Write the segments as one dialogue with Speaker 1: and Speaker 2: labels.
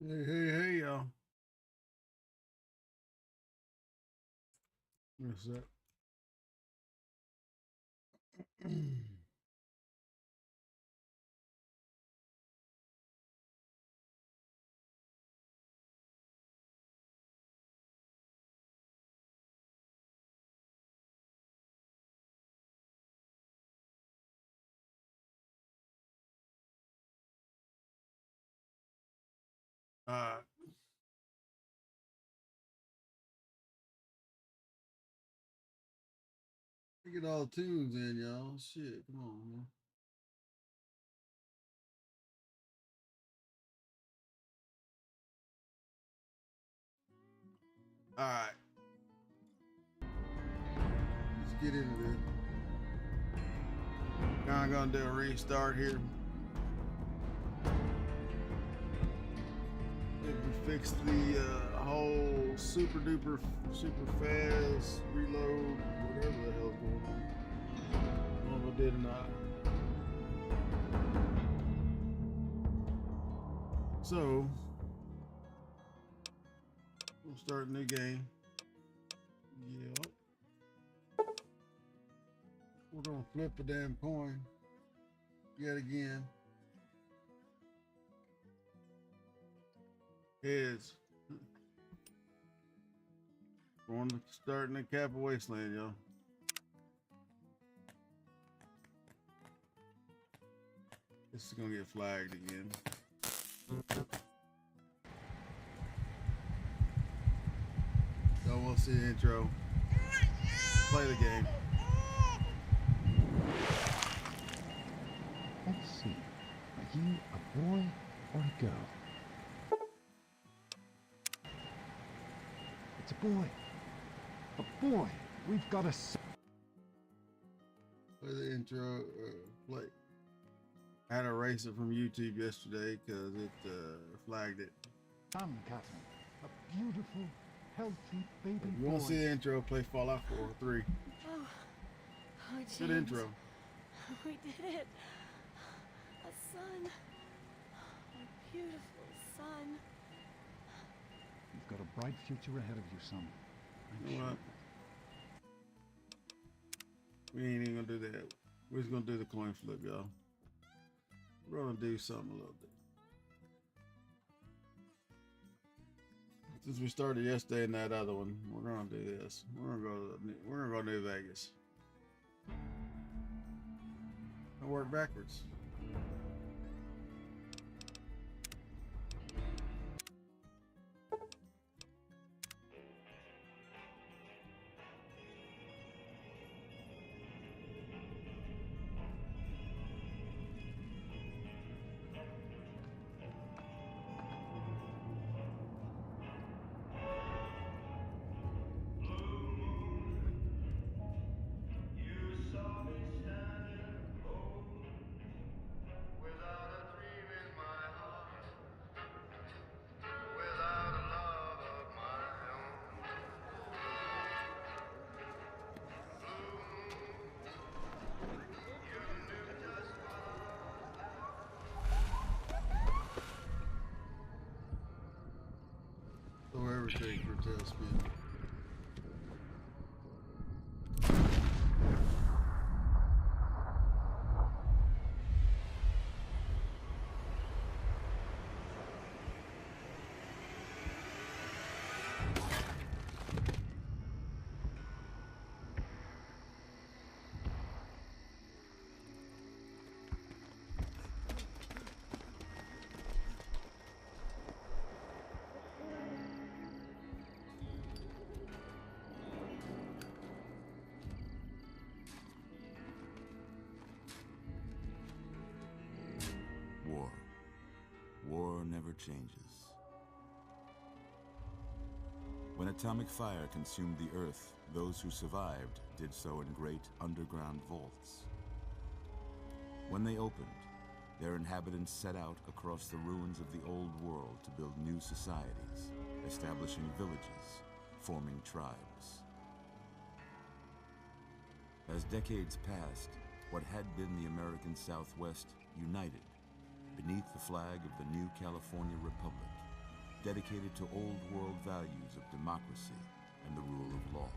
Speaker 1: Hey, y'all. What's that? uh, get all the tunes in, y'all. Shit, come on, man. All right, let's get into this. Now I'm gonna do a restart here. If we fix the whole super duper super fast reload, whatever the hell's going on. I don't know if I did or not. So we'll start a new game. Yep. We're gonna flip a damn coin yet again. Heads. Going to start in the cap of Wasteland, y'all. This is gonna get flagged again. Y'all want to see the intro? Play the game.
Speaker 2: Let's see. Are you a boy or a girl? It's a boy. A boy. We've got a
Speaker 1: Play the intro. Play. I had to erase it from YouTube yesterday because it flagged it.
Speaker 2: son, Catherine. A beautiful, healthy baby
Speaker 1: If you
Speaker 2: boy.
Speaker 1: want to see the intro? Play Fallout 4 3.
Speaker 3: Oh, James.
Speaker 1: Good intro.
Speaker 3: We did it. A son. A beautiful son.
Speaker 2: You've got a bright future ahead of you, son. I'm
Speaker 1: You know
Speaker 2: sure.
Speaker 1: what? We ain't even gonna do that. We're just gonna do the coin flip, y'all. We're gonna do something a little bit. Since we started yesterday in that other one, we're gonna do this. We're gonna go to New Vegas. And work backwards. Don't ever take your tail spin.
Speaker 4: War. War never changes. When atomic fire consumed the Earth, those who survived did so in great underground vaults. When they opened, their inhabitants set out across the ruins of the old world to build new societies, establishing villages, forming tribes. As decades passed, what had been the American Southwest united beneath the flag of the new California Republic, dedicated to old world values of democracy and the rule of law.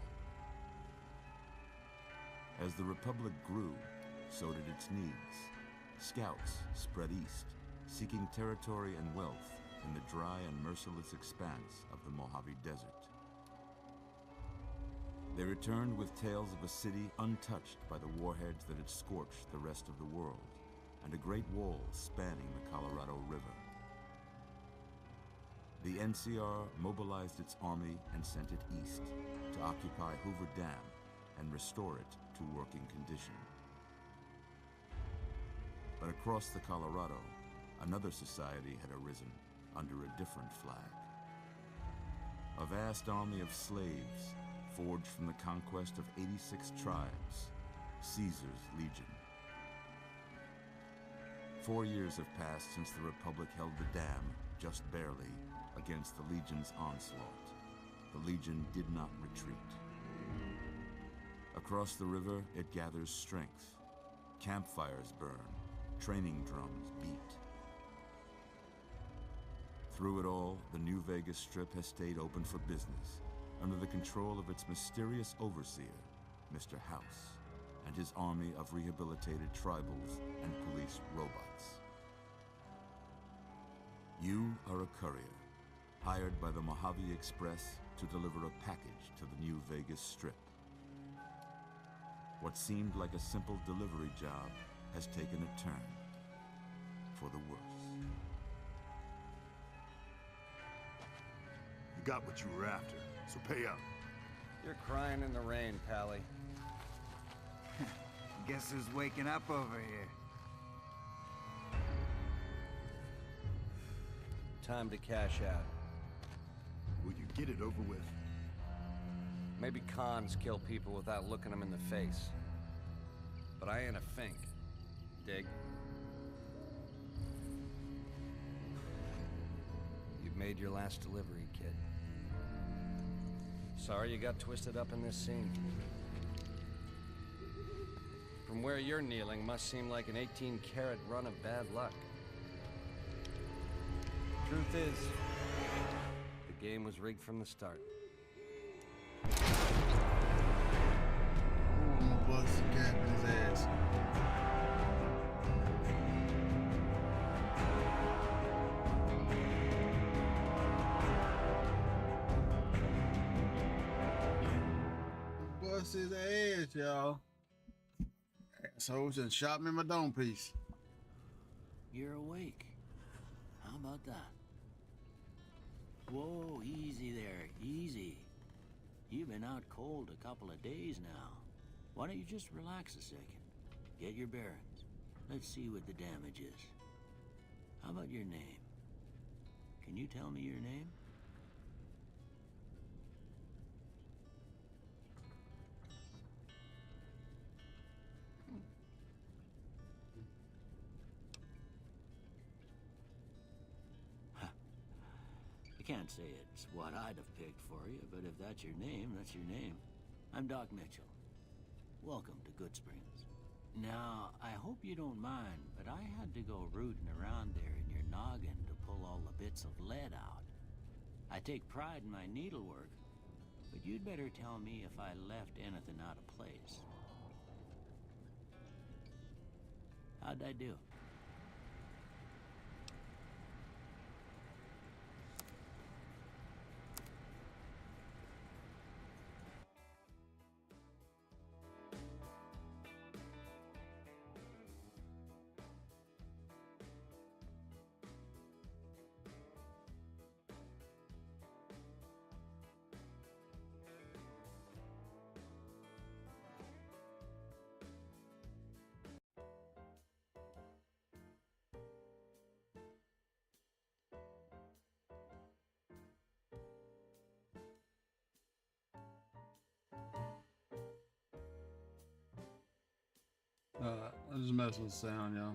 Speaker 4: As the Republic grew, so did its needs. Scouts spread east, seeking territory and wealth in the dry and merciless expanse of the Mojave Desert. They returned with tales of a city untouched by the warheads that had scorched the rest of the world, and a great wall spanning the Colorado River. The NCR mobilized its army and sent it east to occupy Hoover Dam and restore it to working condition. But across the Colorado, another society had arisen under a different flag. A vast army of slaves forged from the conquest of 86 tribes, Caesar's Legion. 4 years have passed since the Republic held the dam, just barely, against the Legion's onslaught. The Legion did not retreat. Across the river, it gathers strength. Campfires burn, training drums beat. Through it all, the New Vegas Strip has stayed open for business, under the control of its mysterious overseer, Mr. House, and his army of rehabilitated tribals and police robots. You are a courier, hired by the Mojave Express to deliver a package to the New Vegas Strip. What seemed like a simple delivery job has taken a turn for the worse.
Speaker 5: You got what you were after, so pay up.
Speaker 6: You're crying in the rain, Pally.
Speaker 7: Guess who's waking up over here?
Speaker 6: Time to cash out.
Speaker 5: Will you get it over with?
Speaker 6: Maybe cons kill people without looking them in the face. But I ain't a fink. Dig? You've made your last delivery, kid. Sorry you got twisted up in this scene. From where you're kneeling must seem like an 18-carat run of bad luck. Truth is, the game was rigged from the start.
Speaker 1: I'm gonna bust the captain's ass. Bust his ass, y'all. Assholes and shot me in my dome piece.
Speaker 8: You're awake. How about that? Whoa, easy there, easy. You've been out cold a couple of days now. Why don't you just relax a second? Get your bearings. Let's see what the damage is. How about your name? Can you tell me your name? I can't say it's what I'd have picked for you, but if that's your name, that's your name. I'm Doc Mitchell. Welcome to Good Springs. Now, I hope you don't mind, but I had to go rooting around there in your noggin to pull all the bits of lead out. I take pride in my needlework, but you'd better tell me if I left anything out of place. How'd I do?
Speaker 1: I just mess with the sound, y'all.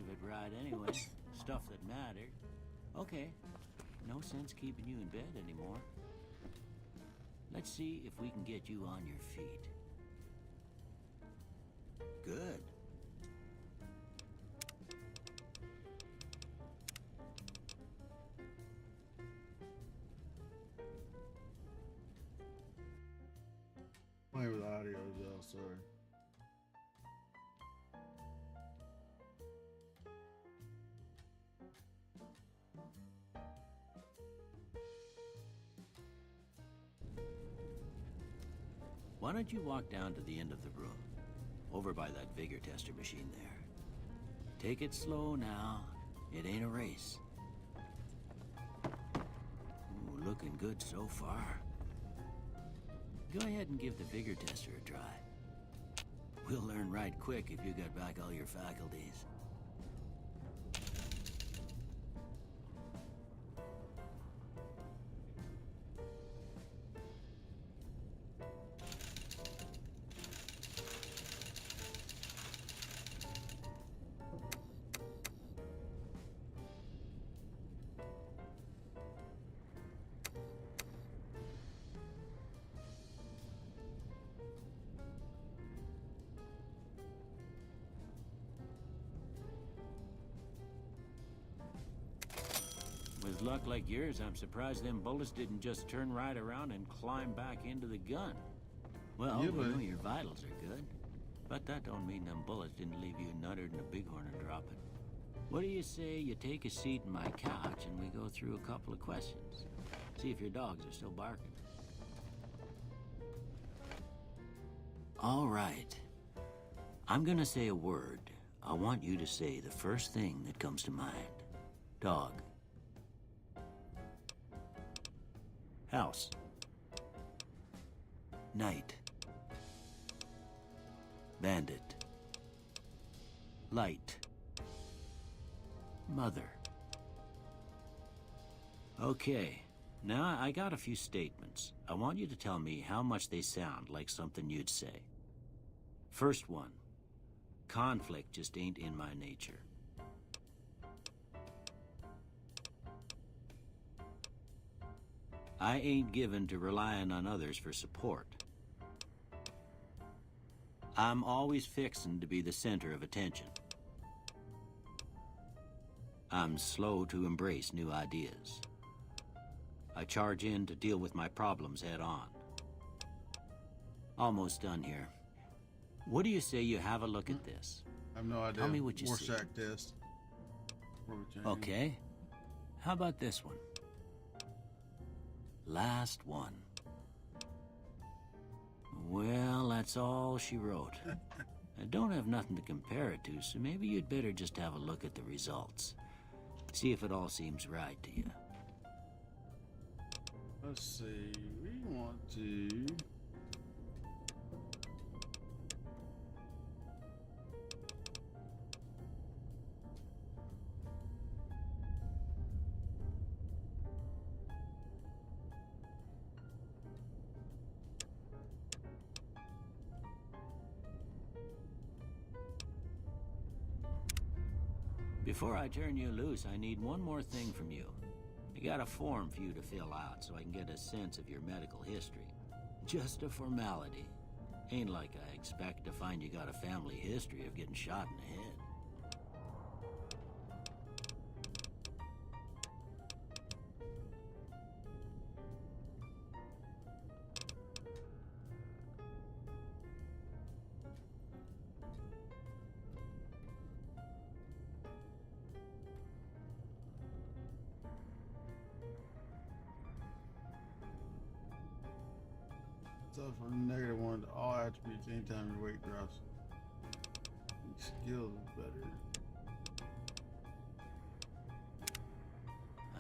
Speaker 8: of it right anyway. Stuff that mattered. Okay, no sense keeping you in bed anymore. Let's see if we can get you on your feet. Good.
Speaker 1: Play with audio, y'all. Sorry.
Speaker 8: Why don't you walk down to the end of the room, over by that vigor tester machine there. Take it slow now. It ain't a race. Ooh, looking good so far. Go ahead and give the vigor tester a try. We'll learn right quick if you got back all your faculties. With luck like yours, I'm surprised them bullets didn't just turn right around and climb back into the gun. Well,
Speaker 1: Yeah,
Speaker 8: we know
Speaker 1: buddy.
Speaker 8: your vitals are good, but that don't mean them bullets didn't leave you nuttered and a bighorn dropping. What do you say you take a seat in my couch and we go through a couple of questions? See if your dogs are still barking. All right. I'm gonna say a word. I want you to say the first thing that comes to mind. Dog. House. Night. Bandit. Light. Mother. Okay, now I got a few statements. I want you to tell me how much they sound like something you'd say. First one. Conflict just ain't in my nature. I ain't given to relying on others for support. I'm always fixin' to be the center of attention. I'm slow to embrace new ideas. I charge in to deal with my problems head on. Almost done here. What do you say you have a look at this?
Speaker 1: I have no idea.
Speaker 8: Tell me what you see.
Speaker 1: Rorschach test.
Speaker 8: Okay. How about this one? Last one. Well, that's all she wrote. I don't have nothing to compare it to, so maybe you'd better just have a look at the results. See if it all seems right to you.
Speaker 1: Let's see. We want to.
Speaker 8: Before I turn you loose, I need one more thing from you. I got a form for you to fill out so I can get a sense of your medical history. Just a formality. Ain't like I expect to find you got a family history of getting shot in the head.
Speaker 1: So for -1 to all attributes anytime your weight drops. Skill is better.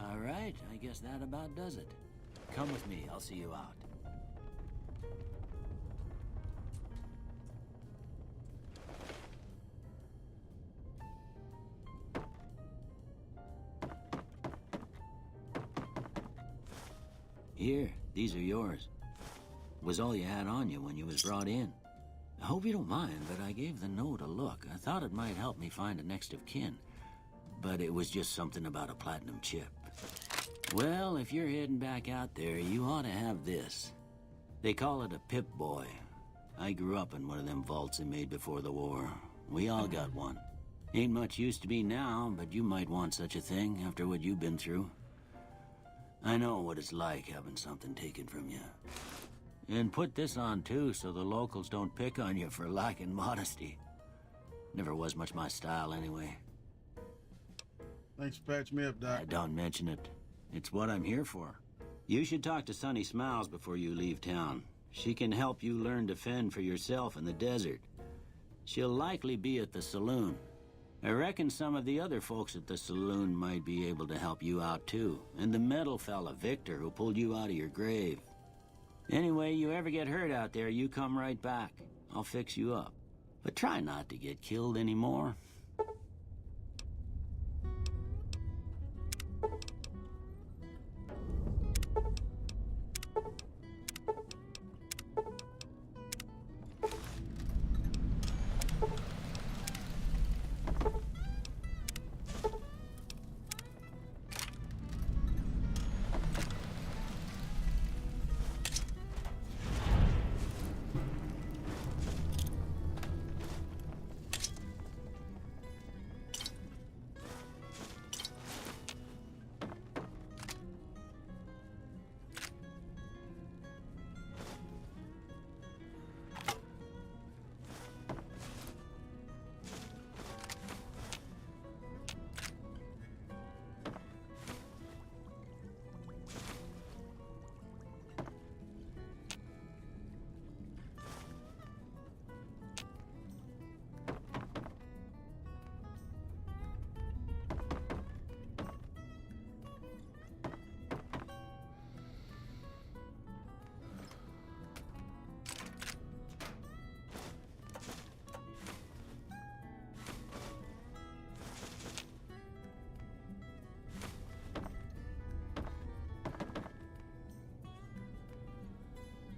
Speaker 8: All right, I guess that about does it. Come with me, I'll see you out. Here, these are yours. Was all you had on you when you was brought in. I hope you don't mind, but I gave the note a look. I thought it might help me find a next of kin. but it was just something about a platinum chip. Well, if you're heading back out there, you ought to have this. They call it a Pip-Boy. I grew up in one of them vaults they made before the war. We all got one. Ain't much use to me now, but you might want such a thing after what you've been through. I know what it's like having something taken from you. And put this on too, so the locals don't pick on you for lacking modesty. Never was much my style anyway.
Speaker 1: Thanks for patching me up, Doc.
Speaker 8: Don't mention it. It's what I'm here for. You should talk to Sunny Smiles before you leave town. She can help you learn to fend for yourself in the desert. She'll likely be at the saloon. I reckon some of the other folks at the saloon might be able to help you out too. And the metal fella, Victor, who pulled you out of your grave. Anyway, you ever get hurt out there, you come right back. I'll fix you up. But try not to get killed anymore.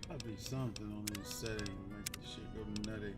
Speaker 1: Gotta be something on this setting to make this shit go nutty.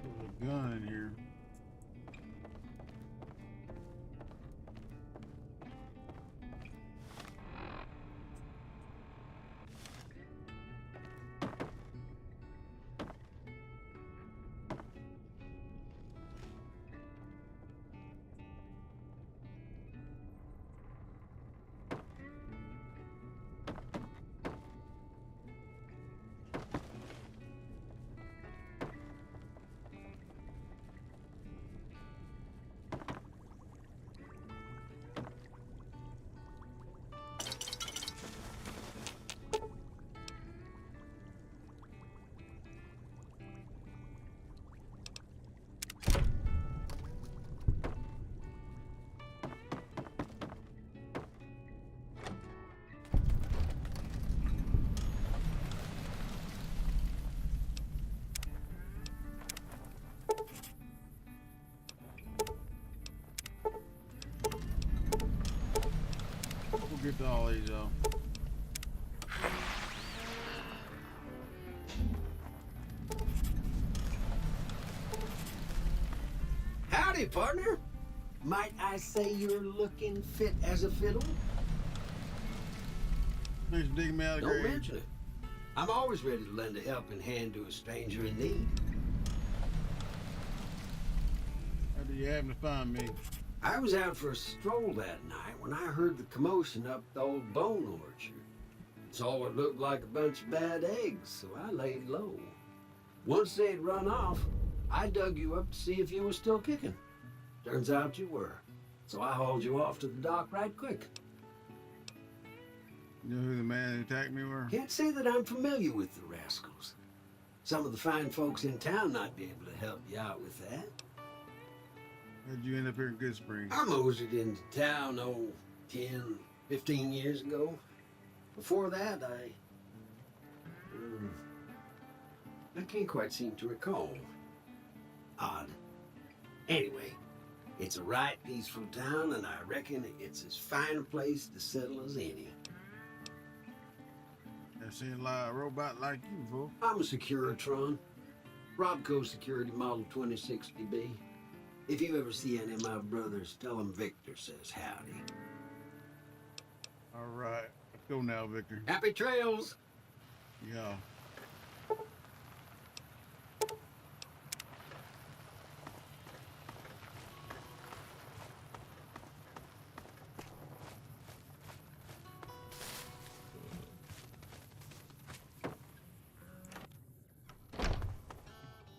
Speaker 1: There's a gun in here. all these, y'all.
Speaker 9: Howdy, partner. Might I say you're looking fit as a fiddle?
Speaker 1: Thanks for digging me out of the
Speaker 9: Don't
Speaker 1: grave.
Speaker 9: mention it. I'm always ready to lend a helping hand to a stranger in need.
Speaker 1: How do you happen to find me?
Speaker 9: I was out for a stroll that night when I heard the commotion up the old bone orchard. Saw what looked like a bunch of bad eggs, so I laid low. Once they'd run off, I dug you up to see if you were still kicking. Turns out you were. So I hauled you off to the dock right quick.
Speaker 1: You know who the man who attacked me were?
Speaker 9: Can't say that I'm familiar with the rascals. Some of the fine folks in town might be able to help you out with that.
Speaker 1: How'd you end up here in Good Springs?
Speaker 9: I moseyed into town, 10, 15 years ago. Before that, I can't quite seem to recall. Odd. Anyway, it's a right peaceful town, and I reckon it's as fine a place to settle as any.
Speaker 1: I've seen a lot of robot like you before.
Speaker 9: I'm a Securitron. Robco Security Model 2060B. If you ever see any of my brothers, tell them Victor says howdy.
Speaker 1: All right. Let's go now, Victor.
Speaker 9: Happy trails!
Speaker 1: Yeah.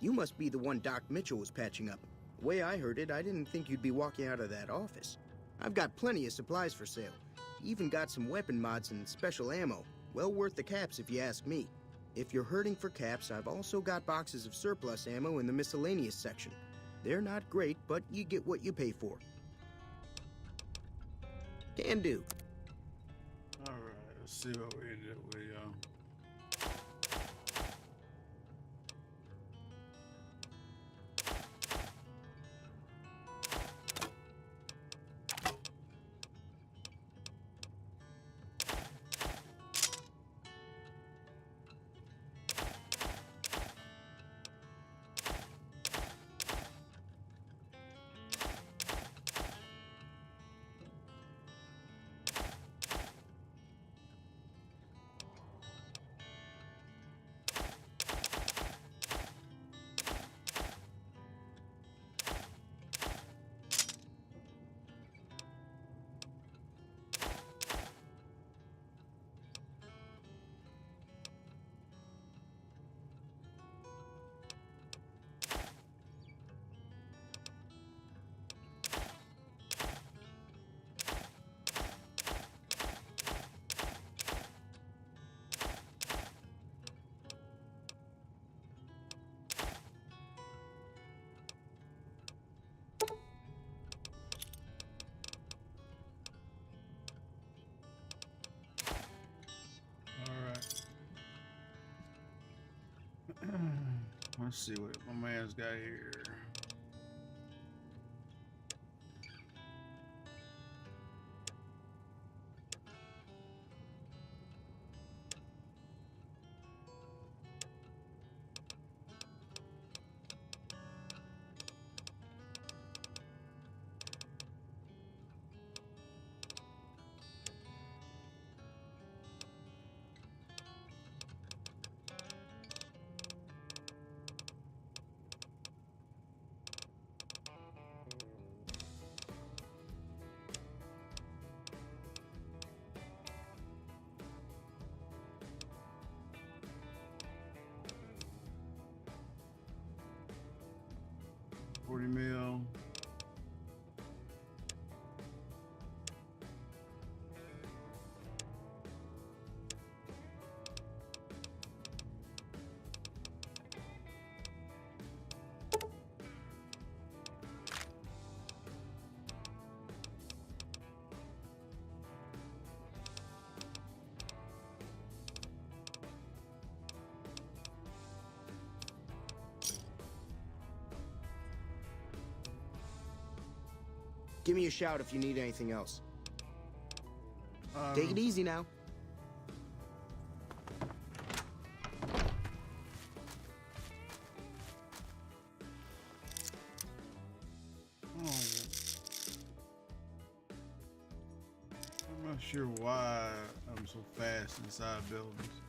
Speaker 10: You must be the one Doc Mitchell was patching up. The way I heard it, I didn't think you'd be walking out of that office. I've got plenty of supplies for sale. Even got some weapon mods and special ammo. Well worth the caps if you ask me. If you're hurting for caps, I've also got boxes of surplus ammo in the miscellaneous section. They're not great, but you get what you pay for. Can do.
Speaker 1: All right. Let's see what we ended up with, y'all. Let's see what my man's got here. $40 mil.
Speaker 10: Give me a shout if you need anything else. Take it easy now.
Speaker 1: I'm not sure why I'm so fast inside buildings.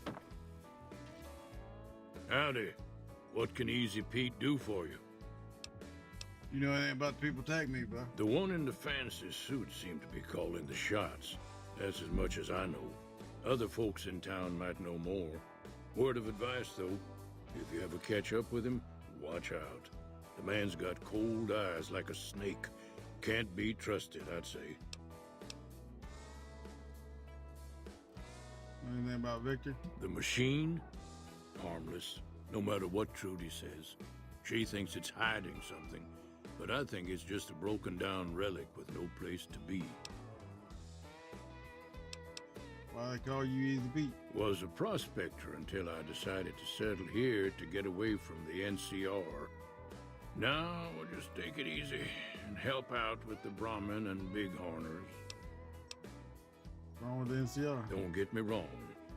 Speaker 11: Howdy. What can Easy Pete do for you?
Speaker 1: You know anything about the people attack me, bro?
Speaker 11: The one in the fancy suit seemed to be calling the shots. That's as much as I know. Other folks in town might know more. Word of advice, though, if you ever catch up with him, watch out. The man's got cold eyes like a snake. Can't be trusted, I'd say.
Speaker 1: Anything about Victor?
Speaker 11: The machine? Harmless, no matter what Trudy says. She thinks it's hiding something, but I think it's just a broken-down relic with no place to be.
Speaker 1: Why they call you Easy Pete?
Speaker 11: Was a prospector until I decided to settle here to get away from the NCR. Now, we'll just take it easy and help out with the Brahmin and Bighorners.
Speaker 1: What's wrong with the NCR?
Speaker 11: Don't get me wrong.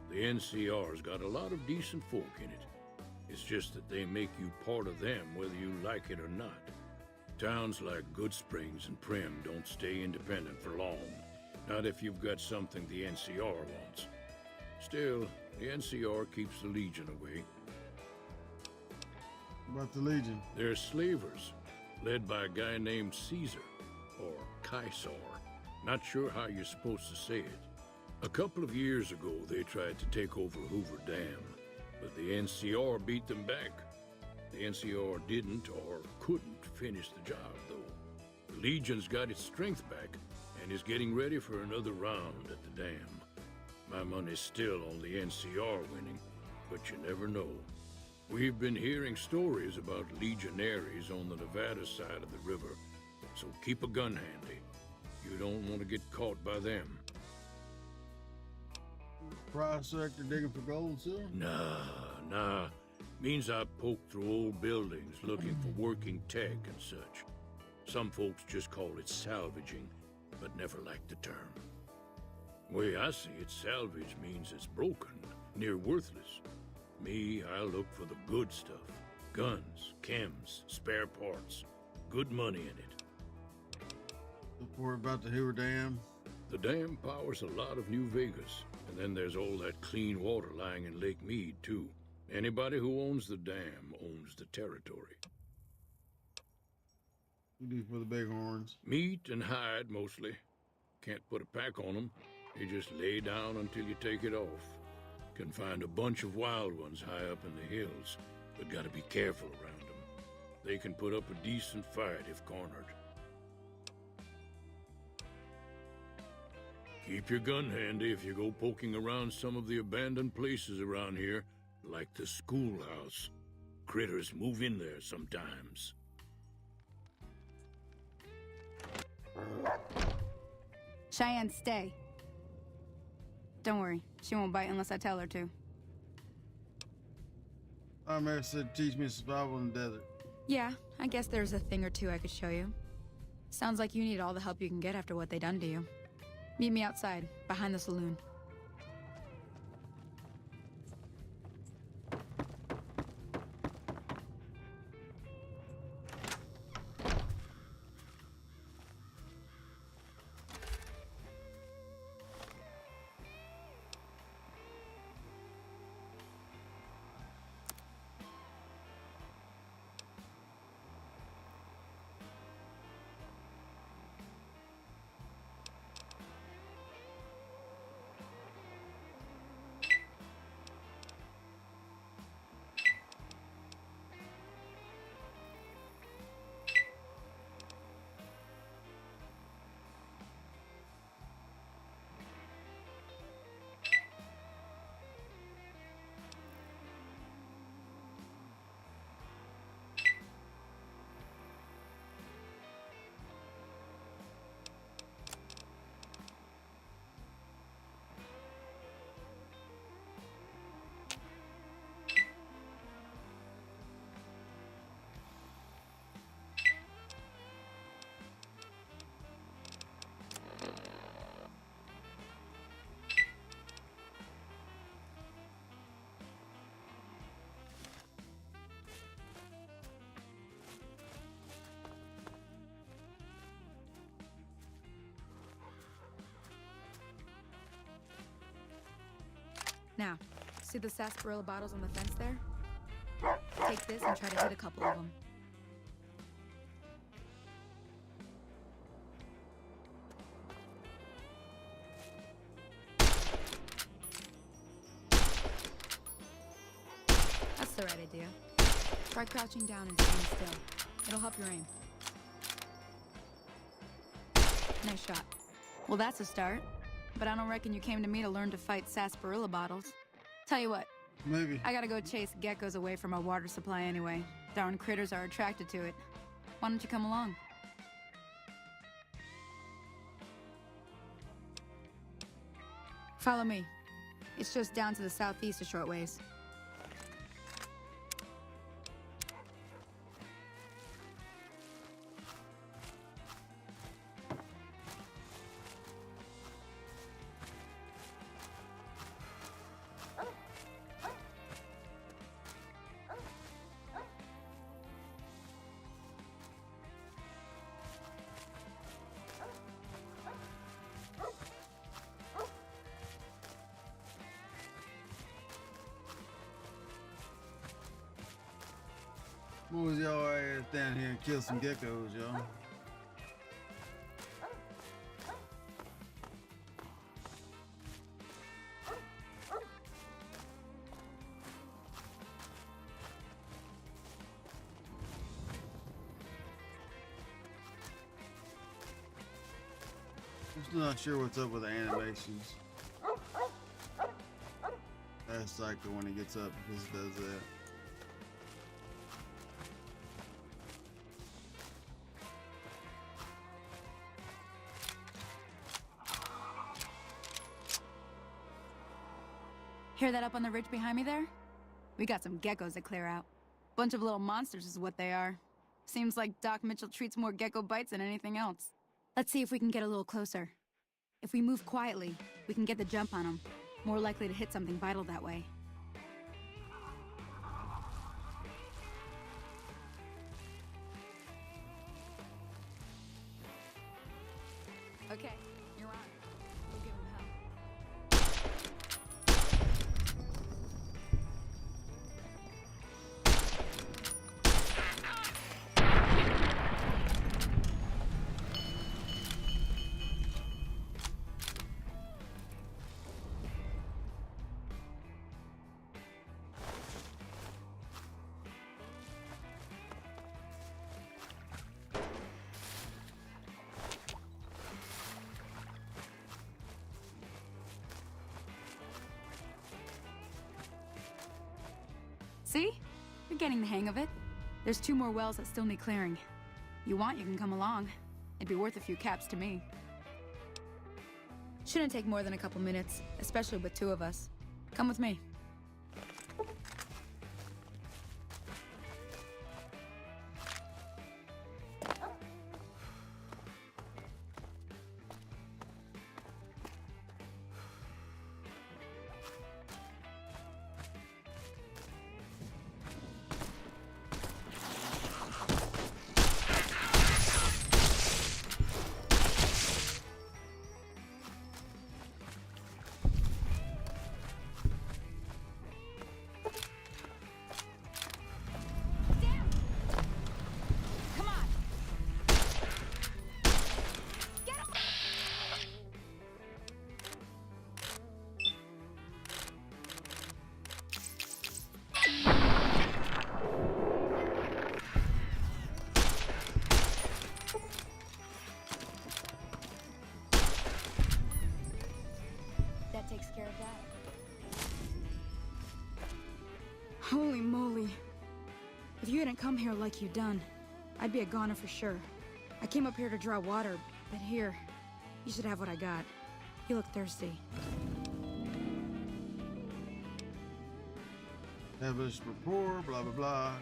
Speaker 11: The NCR's got a lot of decent folk in it. It's just that they make you part of them whether you like it or not. Towns like Good Springs and Prim don't stay independent for long. Not if you've got something the NCR wants. Still, the NCR keeps the Legion away.
Speaker 1: What about the Legion?
Speaker 11: They're slavers, led by a guy named Caesar, or Caesar. Not sure how you're supposed to say it. A couple of years ago, they tried to take over Hoover Dam, but the NCR beat them back. The NCR didn't or couldn't finish the job, though. The Legion's got its strength back and is getting ready for another round at the dam. My money's still on the NCR winning, but you never know. We've been hearing stories about legionaries on the Nevada side of the river, so keep a gun handy. You don't want to get caught by them.
Speaker 1: Prospector digging for gold and silver?
Speaker 11: Nah. Means I poke through old buildings looking for working tech and such. Some folks just call it salvaging, but never liked the term. Way I see it, salvage means it's broken, near worthless. Me, I look for the good stuff. Guns, chems, spare parts. Good money in it.
Speaker 1: Report about the Hoover Dam.
Speaker 11: The dam powers a lot of New Vegas, and then there's all that clean water lying in Lake Mead, too. Anybody who owns the dam owns the territory.
Speaker 1: You do for the Bighorns?
Speaker 11: Meat and hide, mostly. Can't put a pack on them. You just lay down until you take it off. Can find a bunch of wild ones high up in the hills, but gotta be careful around them. They can put up a decent fight if cornered. Keep your gun handy if you go poking around some of the abandoned places around here, like the schoolhouse. Critters move in there sometimes.
Speaker 12: Cheyenne, stay. Don't worry, she won't bite unless I tell her to.
Speaker 1: Our mayor said teach me survival in the desert.
Speaker 12: Yeah, I guess there's a thing or two I could show you. Sounds like you need all the help you can get after what they done to you. Meet me outside, behind the saloon. Now, see the sarsaparilla bottles on the fence there? Take this and try to hit a couple of them. That's the right idea. Try crouching down and staying still. It'll help your aim. Nice shot. Well, that's a start. But I don't reckon you came to me to learn to fight sarsaparilla bottles. Tell you what.
Speaker 1: Maybe.
Speaker 12: I gotta go chase geckos away from our water supply anyway. Darn critters are attracted to it. Why don't you come along? Follow me. It's just down to the southeast a short ways.
Speaker 1: Move y'all ass down here and kill some geckos, y'all. I'm still not sure what's up with the animations. That's Psycho when he gets up because he does that.
Speaker 12: Hear that up on the ridge behind me there? We got some geckos to clear out. Bunch of little monsters is what they are. Seems like Doc Mitchell treats more gecko bites than anything else. Let's see if we can get a little closer. If we move quietly, we can get the jump on them. More likely to hit something vital that way. Okay, you're on. We'll give him hell. See? You're getting the hang of it. There's 2 more wells that still need clearing. You want, you can come along. It'd be worth a few caps to me. Shouldn't take more than a couple minutes, especially with 2 of us. Come with me. Takes care of that. Holy moly. If you hadn't come here like you done, I'd be a goner for sure. I came up here to draw water, but here, you should have what I got. You look thirsty.
Speaker 1: Have us rapport, blah, blah, blah.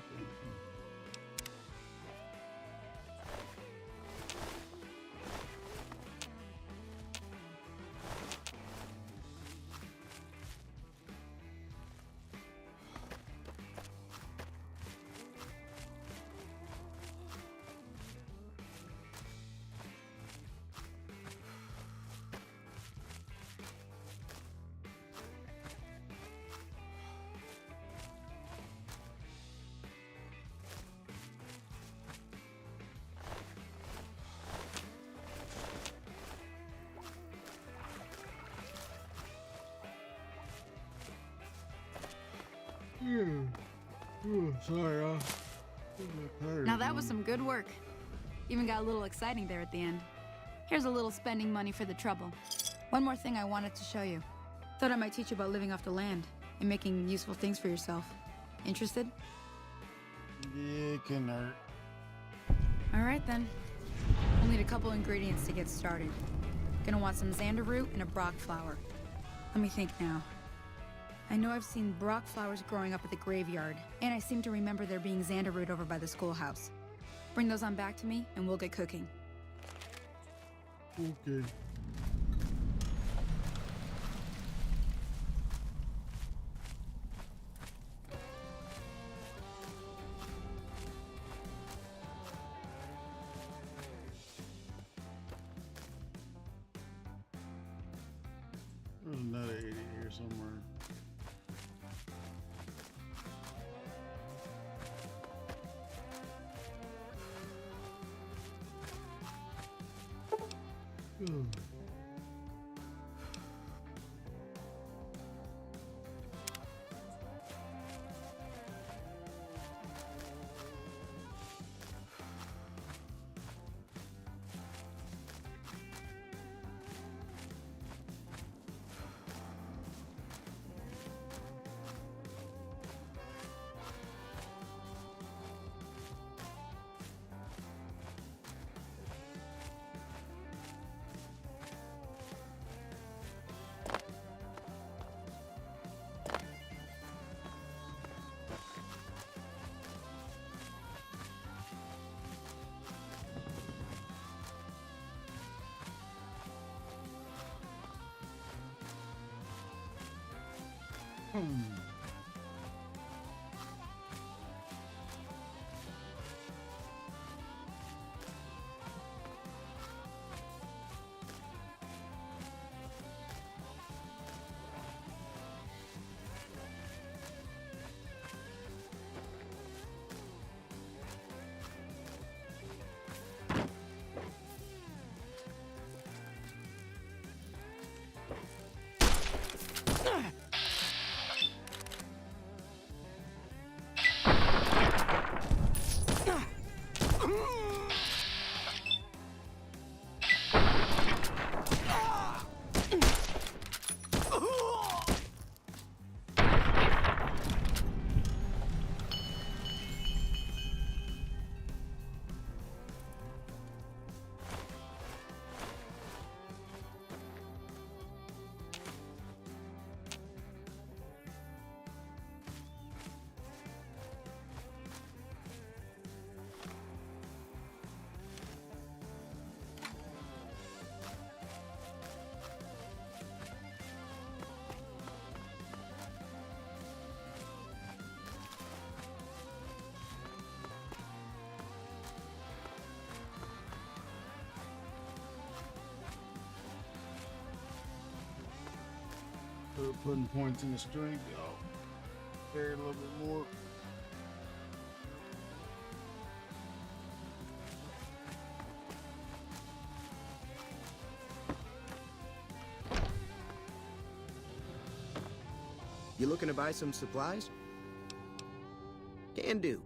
Speaker 1: Sorry,
Speaker 12: Now that was some good work. Even got a little exciting there at the end. Here's a little spending money for the trouble. One more thing I wanted to show you. Thought I might teach you about living off the land and making useful things for yourself. Interested?
Speaker 1: Yeah, it can hurt.
Speaker 12: All right then. We'll need a couple ingredients to get started. Gonna want some xander root and a brock flower. Let me think now. I know I've seen brock flowers growing up at the graveyard, and I seem to remember there being xander root over by the schoolhouse. Bring those on back to me, and we'll get cooking.
Speaker 1: Okay. There's another idiot here somewhere. Ugh. Putting points in the strength, y'all. Carry a little bit more.
Speaker 10: You looking to buy some supplies? Can do.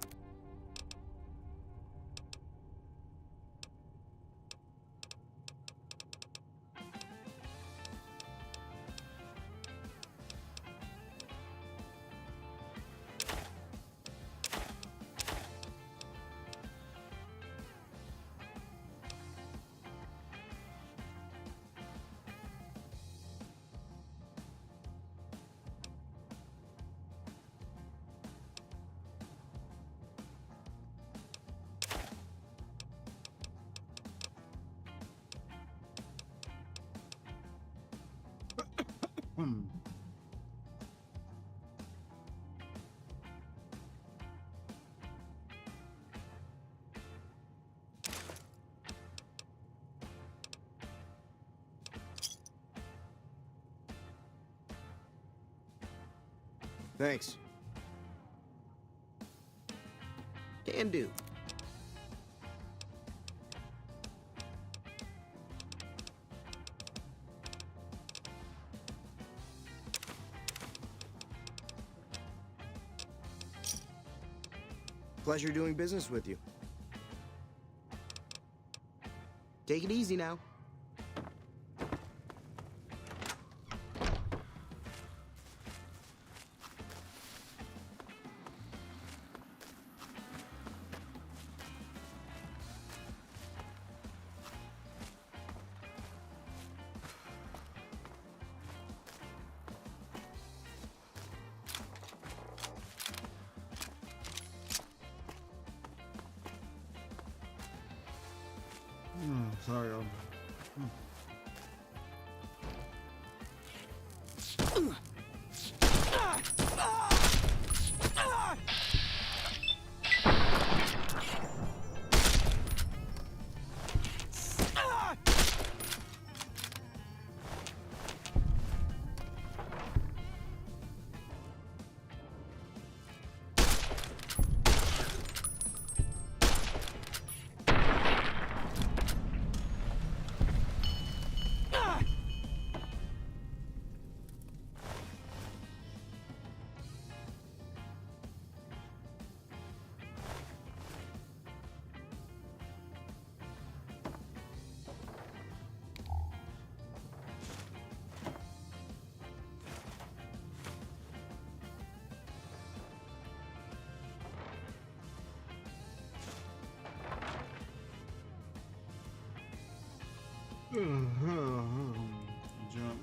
Speaker 10: Thanks. Can do. Pleasure doing business with you. Take it easy now.
Speaker 1: Sorry, jump.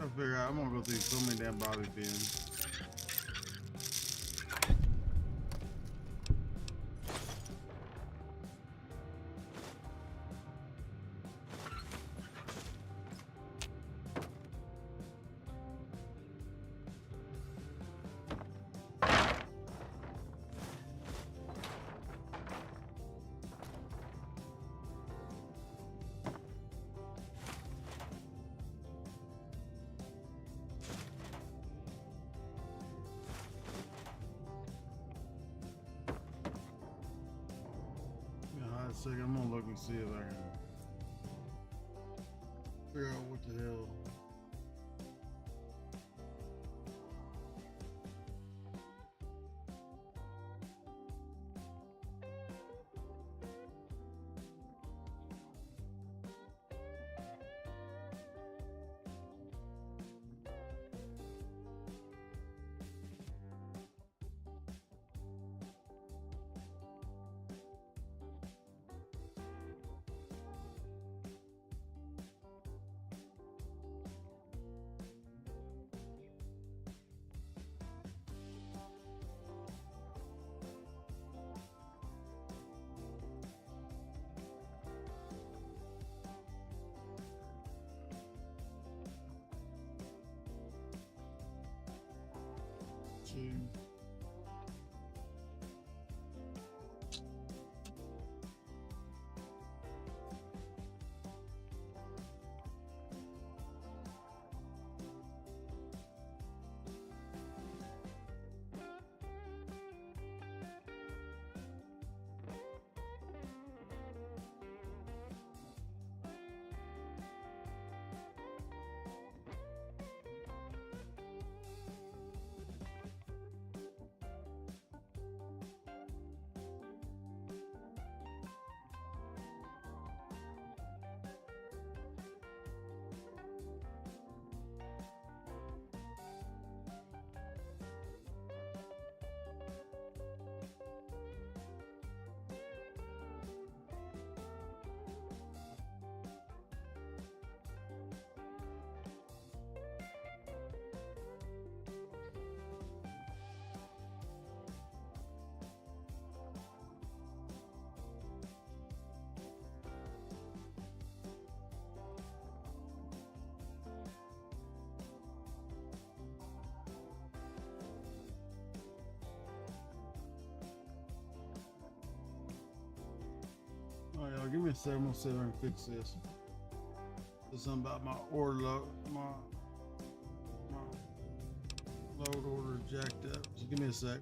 Speaker 1: I figure out I'm gonna go through so many damn bobby pins. Second, I'm gonna look and see if I can figure out what the hell. Alright, give me a second. I'm gonna sit there and fix this. There's something about my load order jacked up. Just give me a sec.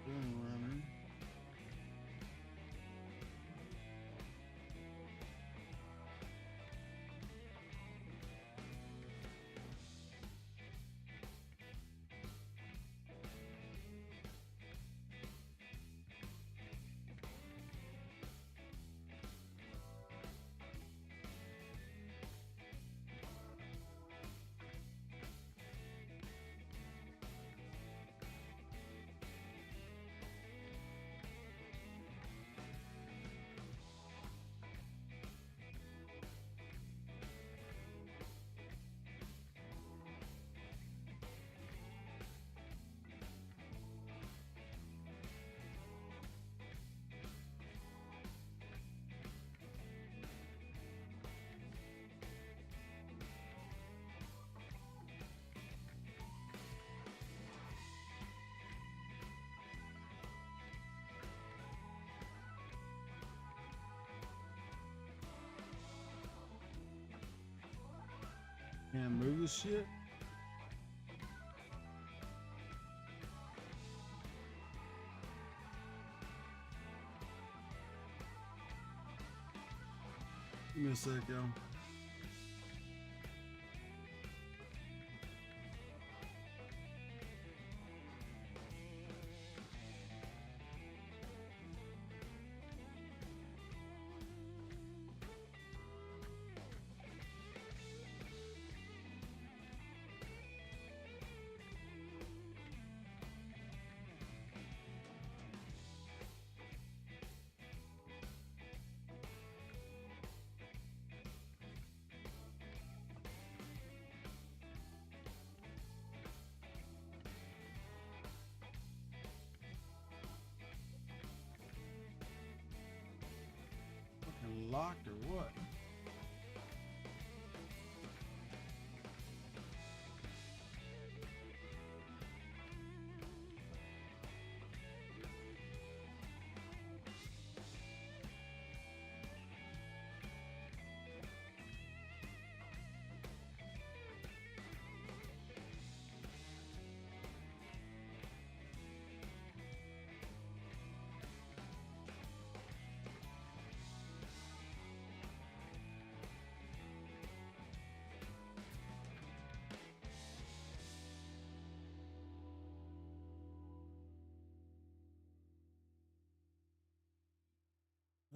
Speaker 1: Running. Can't move this shit. Give me a sec, yo. Locked or what?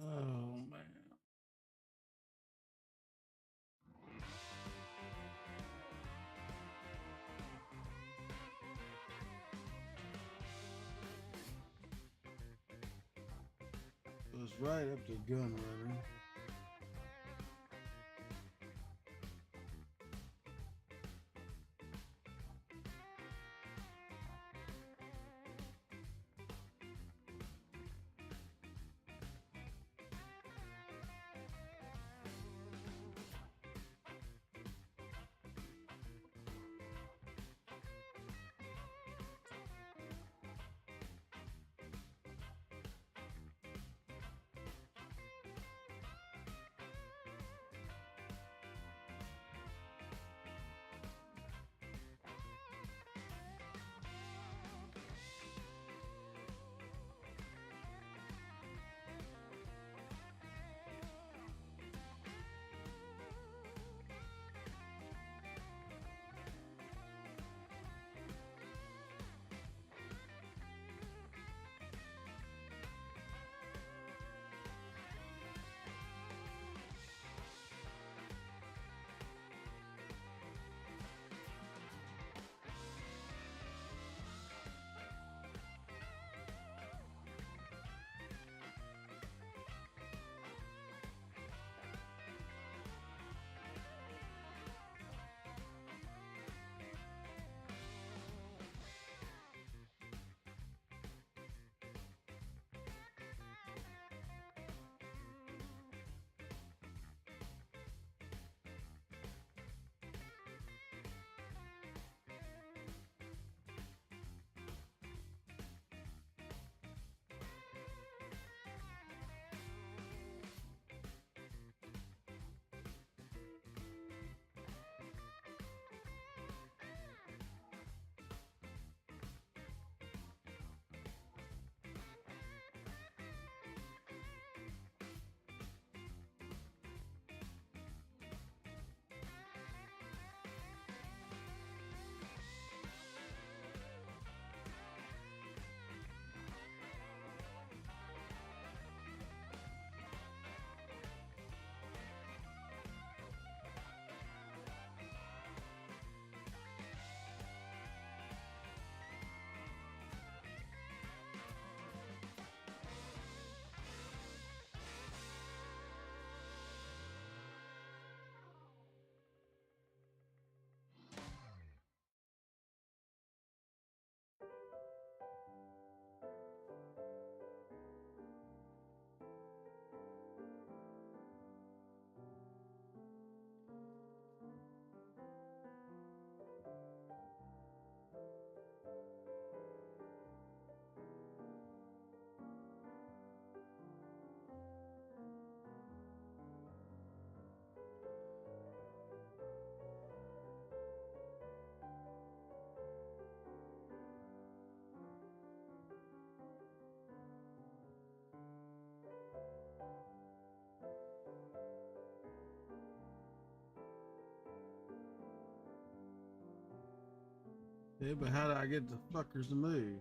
Speaker 1: Oh man. It was right up to gun running. Yeah, but how do I get the fuckers to move?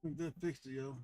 Speaker 1: I think that fixed it, yo.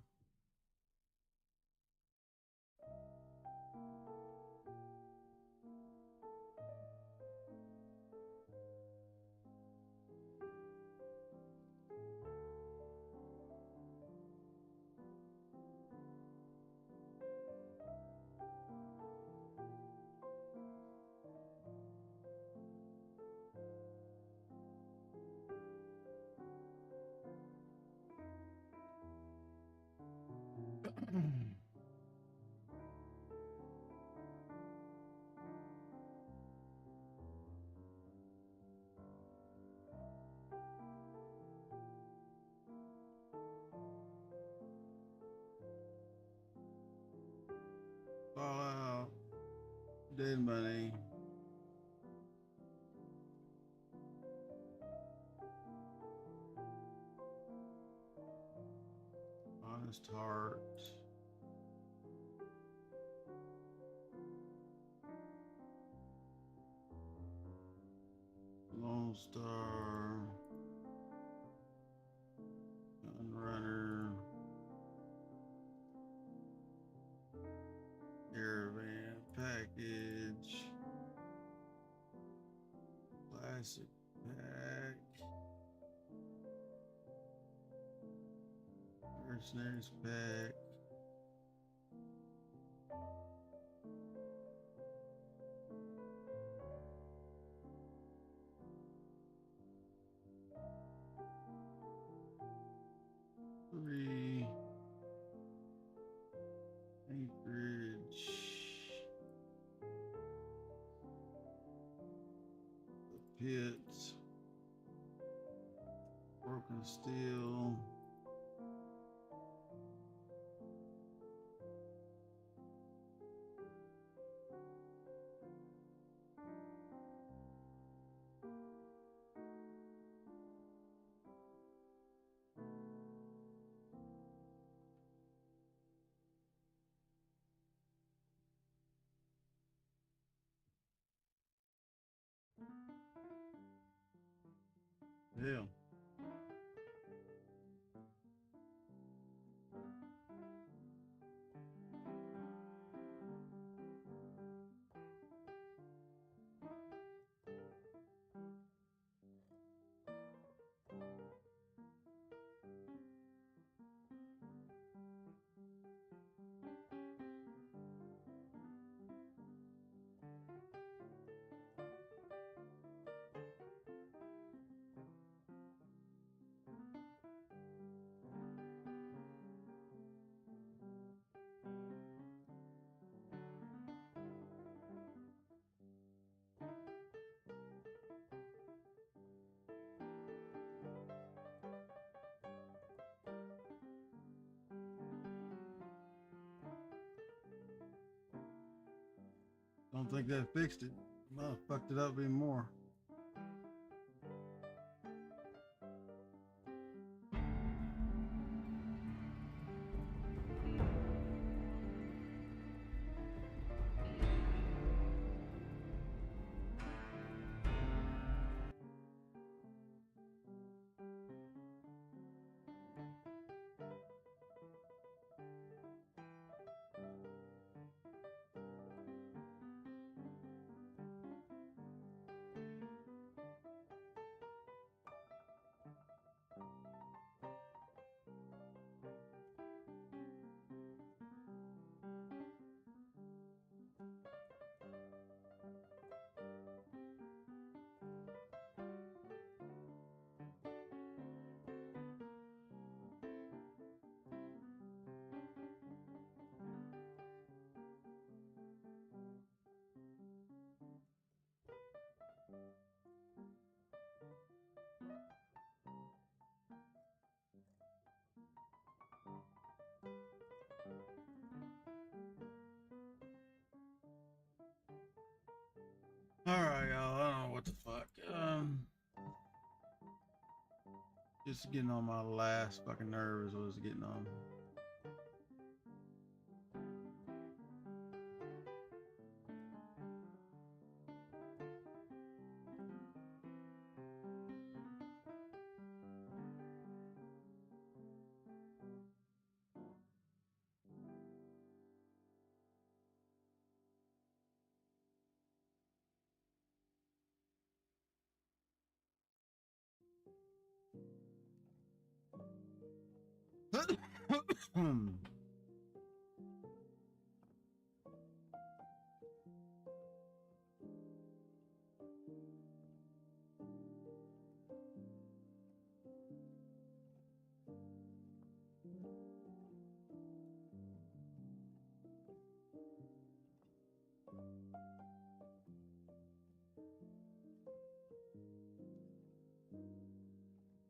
Speaker 1: dead money. Honest heart. Lone Star. Gunrunner. Caravan package. Classic pack. Mercenaries pack. Three. Anchorage. The pit. Broken steel. Yeah. Don't think that fixed it. Might have fucked it up even more. Alright, y'all, I don't know what the fuck. Just getting on my last fucking nerves was getting on.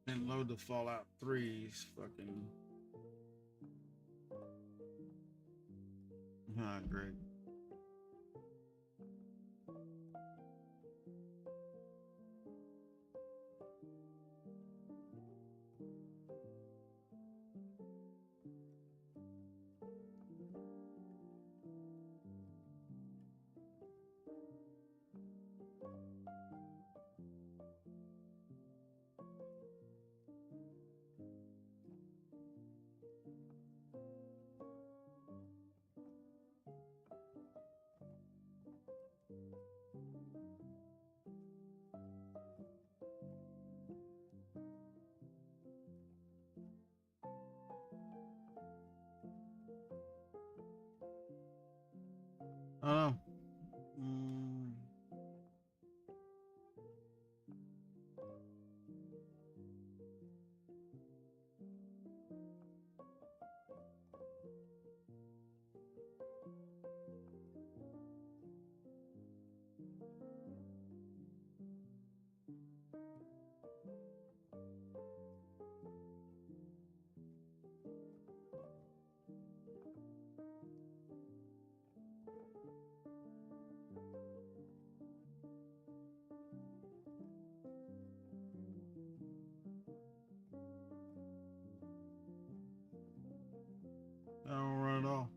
Speaker 1: And load the Fallout 3's fucking. Great. Oh. I don't run at all.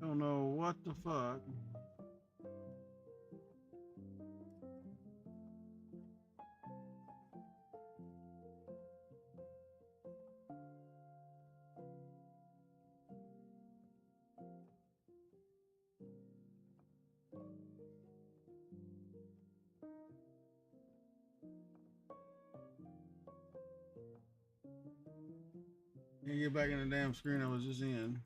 Speaker 1: Don't know what the fuck. Can't get back in the damn screen I was just in.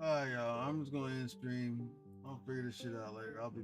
Speaker 1: Alright, y'all. I'm just gonna end stream. I'll figure this shit out later. I'll be